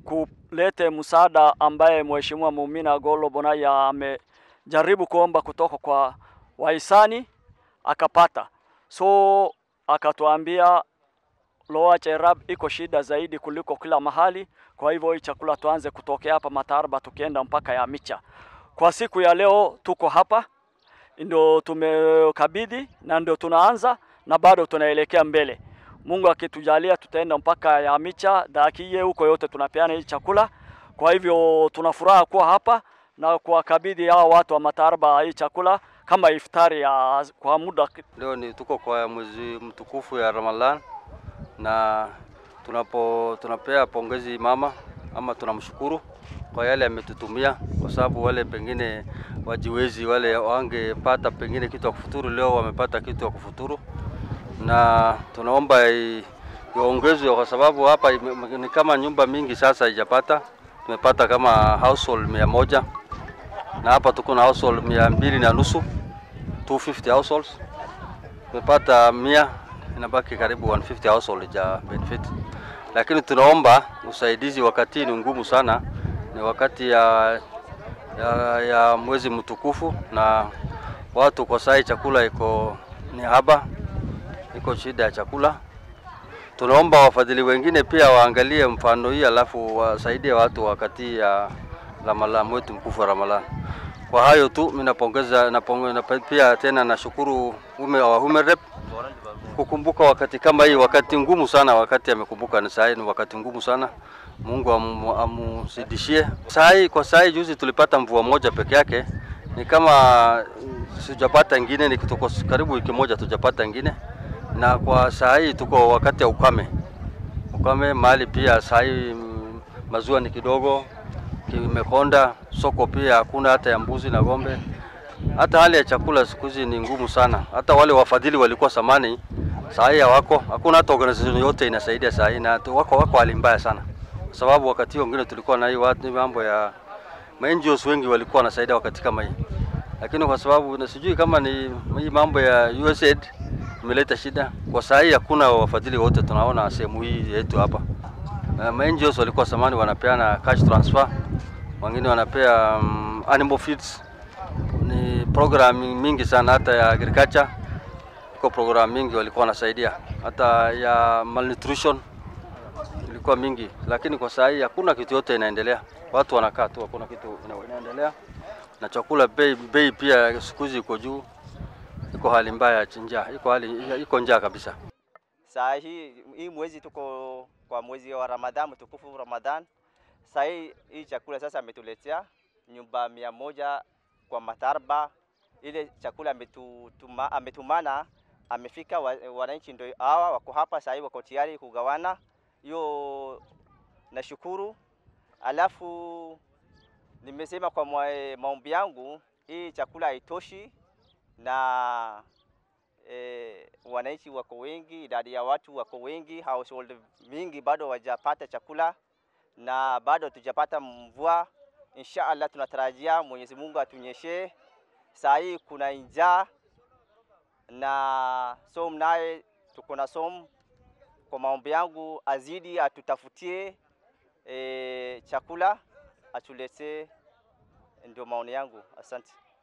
kulete msaada ambaye Mheshimiwa Mumina Golo Bonaya amejaribu kuomba kutoka kwa wahisani akapata. So akatuambia Lower Cherab iko shida zaidi kuliko kila mahali, kwa hivyo hii chakula tuanze kutokea hapa Matarba tukienda mpaka ya Micha. Kwa siku ya leo tuko hapa, ndio tumekabidhi na ndio tunaanza na bado tunaelekea mbele. Mungu akitujalia tutaenda mpaka ya Micha, dakiye huko yote tunapeana hii chakula. Kwa hivyo tunafuraha kuwa hapa na kuwakabidhi hao watu wa Matarba hii chakula kama iftari ya kwa muda. Leo ni tuko kwa mwezi mtukufu ya Ramadhan na tunapea pongezi mama ama tunamshukuru kwa yale ametutumia, kwa sababu wale pengine wajiwezi wale wangepata pengine kitu ya kufuturu, leo wamepata kitu ya kufuturu, na tunaomba iongezwe kwa sababu hapa ni kama nyumba mingi sasa haijapata. Tumepata kama household 100 na hapa tuko na household 250, 250 households. Tumepata 100, inabaki karibu 150 household ya benefit. Lakini tunaomba usaidizi wakati ni ngumu sana, ni wakati ya mwezi mtukufu na watu kwa sai chakula ni haba, iko shida ya chakula. Tunaomba wafadhili wengine pia waangalie mfano hii, alafu wasaidie watu wakati ya Ramadhan, mwezi mtukufu wa Ramadhan. Kwa hayo tu mimi napongeza pia tena nashukuru Women Rep kukumbuka wakati kama hii, wakati ngumu sana, wakati amekumbuka ni saa hii, ni wakati ngumu sana. Mungu amzidishie. Kwa saa hii juzi tulipata mvua moja peke yake, ni kama sijapata nyingine, ni kutoka karibu wiki moja tujapata nyingine. Na kwa saa hii tuko wakati ya ukame mahali pia saa hii mazua ni kidogo, kimekonda, soko pia hakuna hata ya mbuzi na ng'ombe. Hata hali ya chakula siku hizi ni ngumu sana. Hata wale wafadhili walikuwa samani, saa hii hakuna hata organization yote inasaidia saa hii, na wako hali mbaya sana. Kwa sababu wakati mwingine tulikuwa na hii watu mambo ya NGOs wengi walikuwa wanasaidia wakati kama hii. Lakini kwa sababu sijui kama ni hii mambo ya USAID imeleta shida, kwa saa hii hakuna wafadhili wote tunaona sehemu hii yetu hapa. NGOs walikuwa samani wanapeana cash transfer, wengine wanapea animal feeds. Ni program mingi sana, hata ya agriculture kwa program mingi walikuwa wanasaidia, hata ya malnutrition ilikuwa mingi. Lakini kwa saa hii hakuna kitu yote inaendelea, watu wanakaa tu, hakuna kitu inaendelea. Na chakula bei pia siku hizi iko juu, iko hali mbaya ya njaa, iko njaa kabisa. Saa hii mwezi tuko kwa mwezi wa Ramadhan, mtukufu Ramadhan. Saa hii chakula sasa ametuletea nyumba 100 kwa Matarba. Ile chakula ametumana, amefika, wananchi ndio hawa wako hapa saa hii, wako tayari kugawana. Hiyo nashukuru. Alafu nimesema kwa maombi yangu hii chakula haitoshi, na wananchi wako wengi, idadi ya watu wako wengi, household mingi bado hawajapata chakula na bado tujapata mvua. Inshallah tunatarajia Mwenyezi Mungu atunyeshe. Saa hii kuna njaa na som naye tuko na som. Kwa maombi yangu azidi atutafutie chakula, atulete, ndio maoni yangu. Asante.